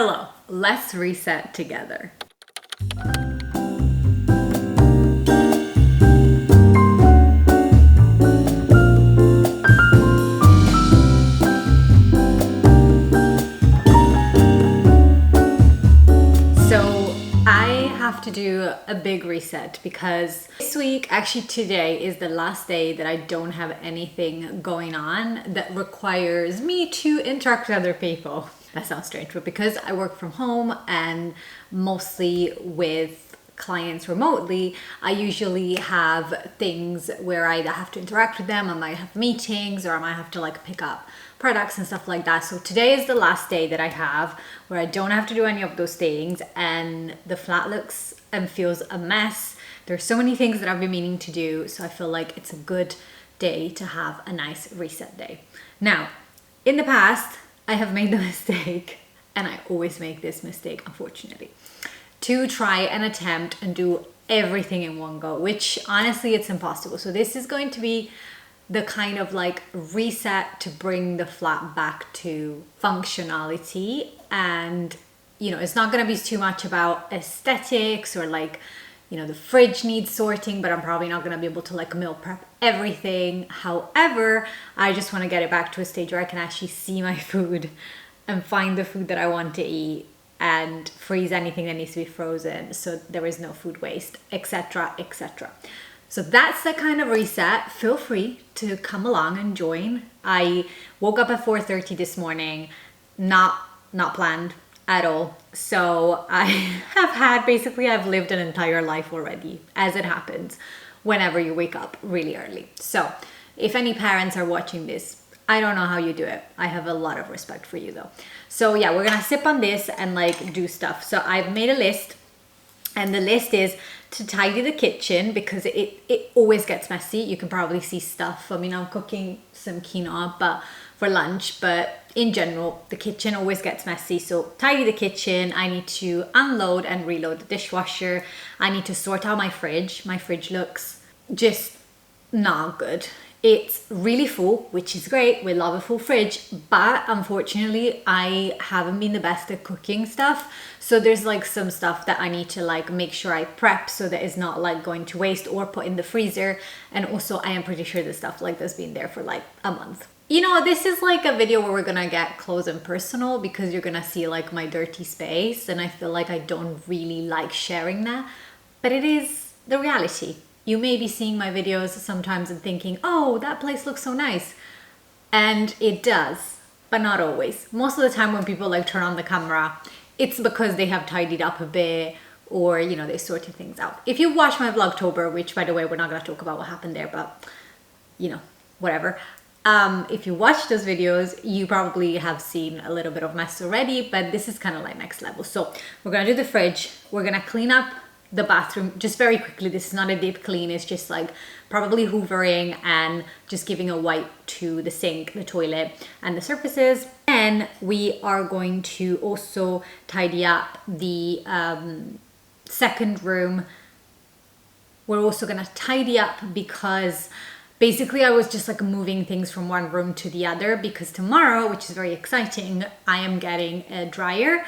Hello, let's reset together. So I have to do a big reset because this week, actually today, is the last day that I don't have anything going on that requires me to interact with other people. That sounds strange, but because I work from home and mostly with clients remotely, I usually have things where I either have to interact with them, I might have meetings, or I might have to like pick up products and stuff like that. So today is the last day that I have where I don't have to do any of those things, and the flat looks and feels a mess. There's so many things that I've been meaning to do, so I feel like it's a good day to have a nice reset day. Now, in the past, I have made the mistake, and I always make this mistake, unfortunately, to try and attempt and do everything in one go, which honestly, it's impossible. So this is going to be the kind of like reset to bring the flat back to functionality. And, you know, it's not going to be too much about aesthetics or like, you know, the fridge needs sorting, but I'm probably not going to be able to like meal prep everything. However, I just want to get it back to a stage where I can actually see my food and find the food that I want to eat and freeze anything that needs to be frozen so there is no food waste, etc., etc. So that's the kind of reset. Feel free to come along and join. I woke up at 4:30 this morning, not planned at all. So I have had, basically I've lived an entire life already, as it happens whenever you wake up really early. So if any parents are watching this, I don't know how you do it. I have a lot of respect for you though. So yeah, we're gonna sip on this and like do stuff. So I've made a list, and the list is to tidy the kitchen because it always gets messy. You can probably see stuff. I mean, I'm cooking some quinoa but for lunch, but in general, the kitchen always gets messy. So tidy the kitchen. I need to unload and reload the dishwasher. I need to sort out my fridge. My fridge looks just not good. It's really full, which is great. We love a full fridge, but unfortunately I haven't been the best at cooking stuff. So there's like some stuff that I need to like make sure I prep so that it's not like going to waste or put in the freezer. And also I am pretty sure the stuff like that's been there for like a month. You know, this is like a video where we're gonna get close and personal because you're gonna see like my dirty space, and I feel like I don't really like sharing that, but it is the reality. You may be seeing my videos sometimes and thinking, oh, that place looks so nice. And it does, but not always. Most of the time when people like turn on the camera, it's because they have tidied up a bit or, you know, they sorted things out. If you watch my Vlogtober, which by the way, we're not gonna talk about what happened there, but you know, whatever. If you watch those videos, you probably have seen a little bit of mess already, but this is kind of like next level. So we're gonna do the fridge. We're gonna clean up the bathroom just very quickly. This is not a deep clean, it's just like probably hoovering and just giving a wipe to the sink, the toilet, and the surfaces. And we are going to also tidy up the second room. We're also gonna tidy up because basically I was just like moving things from one room to the other because tomorrow, which is very exciting, I am getting a dryer.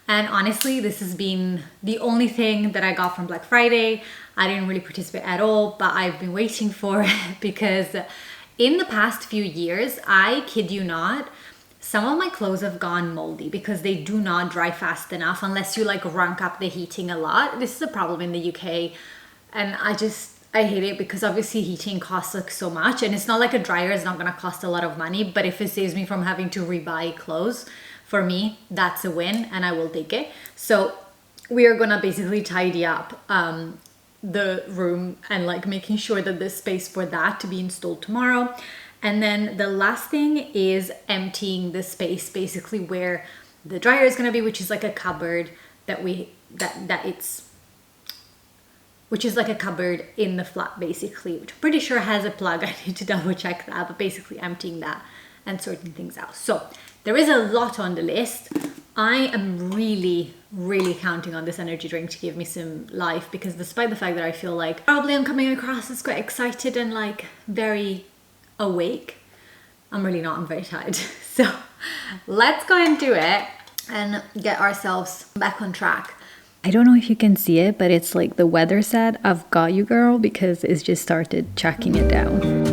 And honestly, this has been the only thing that I got from Black Friday. I didn't really participate at all, but I've been waiting for it because in the past few years, I kid you not, some of my clothes have gone moldy because they do not dry fast enough unless you like rank up the heating a lot. This is a problem in the UK, and I hate it because obviously heating costs like so much, and it's not like a dryer is not gonna cost a lot of money, but if it saves me from having to rebuy clothes, for me, that's a win and I will take it. So we are gonna basically tidy up the room and like making sure that there's space for that to be installed tomorrow. And then the last thing is emptying the space basically where the dryer is gonna be, which is like a cupboard which is like a cupboard in the flat basically, which I'm pretty sure has a plug. I need to double check that, but basically emptying that and sorting things out. So there is a lot on the list. I am really, really counting on this energy drink to give me some life because despite the fact that I feel like probably I'm coming across as quite excited and like very awake, I'm really not. I'm very tired. So let's go and do it. and get ourselves back on track. I don't know if you can see it, but it's like the weather said, I've got you, girl, because it's just started tracking it down.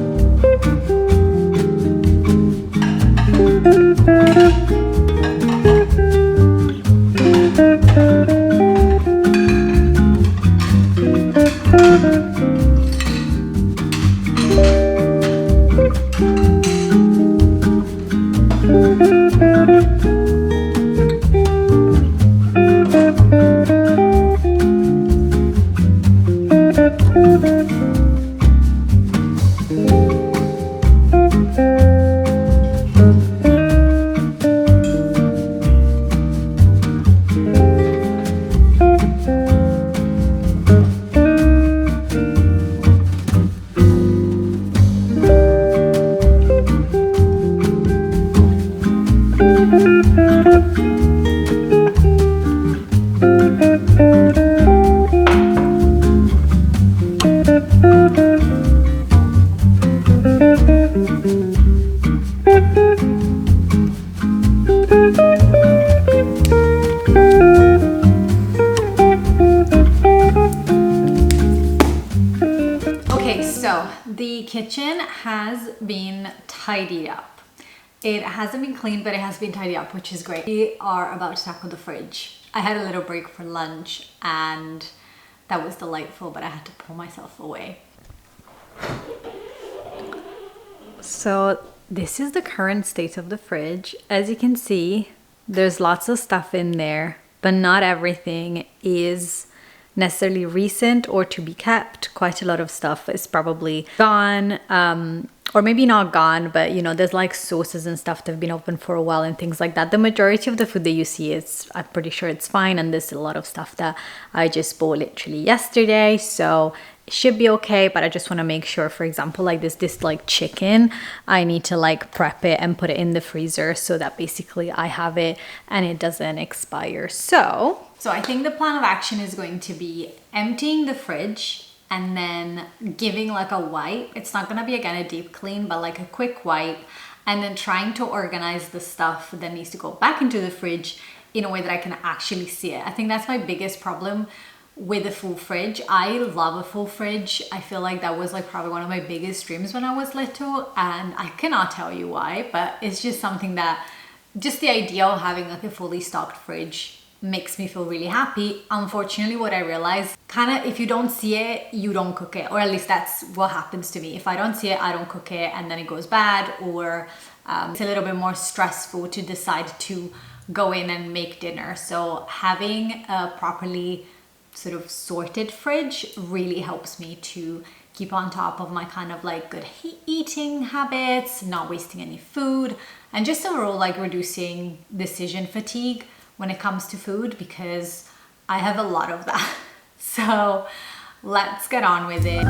The kitchen has been tidied up. It hasn't been cleaned, but it has been tidied up, which is great. We are about to tackle the fridge. I had a little break for lunch and that was delightful, but I had to pull myself away. So this is the current state of the fridge. As you can see, there's lots of stuff in there, but not everything is necessarily recent or to be kept. Quite a lot of stuff is probably gone, or maybe not gone, but you know, there's like sauces and stuff that have been open for a while and things like that. The majority of the food that you see is, I'm pretty sure it's fine, and there's a lot of stuff that I just bought literally yesterday, so it should be okay. But I just want to make sure, for example, like this like chicken, I need to like prep it and put it in the freezer so that basically I have it and it doesn't expire. So I think the plan of action is going to be emptying the fridge and then giving like a wipe. It's not going to be again a deep clean, but like a quick wipe, and then trying to organize the stuff that needs to go back into the fridge in a way that I can actually see it. I think that's my biggest problem with a full fridge. I love a full fridge. I feel like that was like probably one of my biggest dreams when I was little, and I cannot tell you why, but it's just something that, just the idea of having like a fully stocked fridge makes me feel really happy. Unfortunately, what I realized, kind of, if you don't see it, you don't cook it, or at least that's what happens to me. If I don't see it, I don't cook it, and then it goes bad, or it's a little bit more stressful to decide to go in and make dinner. So having a properly sort of sorted fridge really helps me to keep on top of my kind of like good eating habits, not wasting any food, and just overall like reducing decision fatigue when it comes to food, because I have a lot of that. So let's get on with it.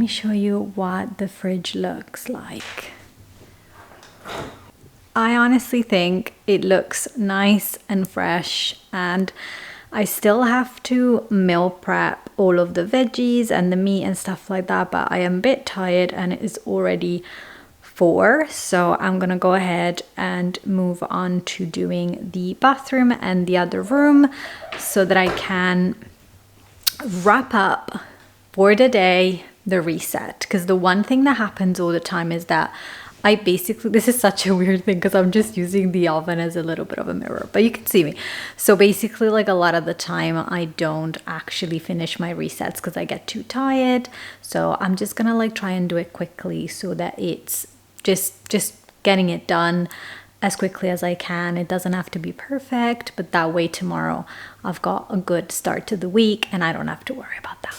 me show you what the fridge looks like. I honestly think it looks nice and fresh, and I still have to meal prep all of the veggies and the meat and stuff like that, but I am a bit tired and it is already 4, so I'm gonna go ahead and move on to doing the bathroom and the other room so that I can wrap up for the day the reset. Because the one thing that happens all the time is that I basically, this is such a weird thing because I'm just using the oven as a little bit of a mirror, but you can see me. So basically, like, a lot of the time I don't actually finish my resets because I get too tired. So I'm just gonna like try and do it quickly so that it's just getting it done as quickly as I can. It doesn't have to be perfect, but that way tomorrow I've got a good start to the week and I don't have to worry about that.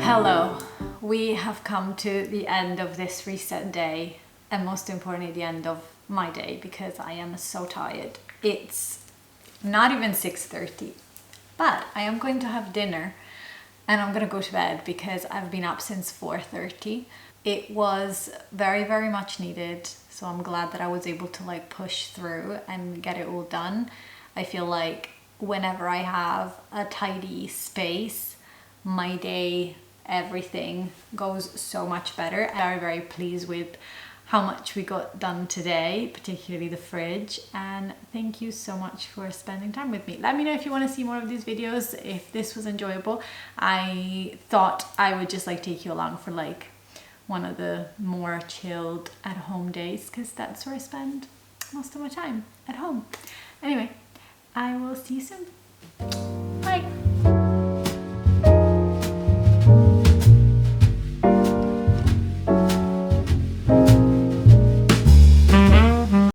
Hello, we have come to the end of this reset day, and most importantly the end of my day, because I am so tired. It's not even 6:30, but I am going to have dinner and I'm gonna go to bed because I've been up since 4:30. It was very much needed, so I'm glad that I was able to like push through and get it all done. I feel like whenever I have a tidy space, my day, everything goes so much better. I'm very pleased with how much we got done today, particularly the fridge, and thank you so much for spending time with me. Let me know if you want to see more of these videos, if this was enjoyable. I thought I would just like take you along for like one of the more chilled at home days, because that's where I spend most of my time, at home. Anyway, I will see you soon.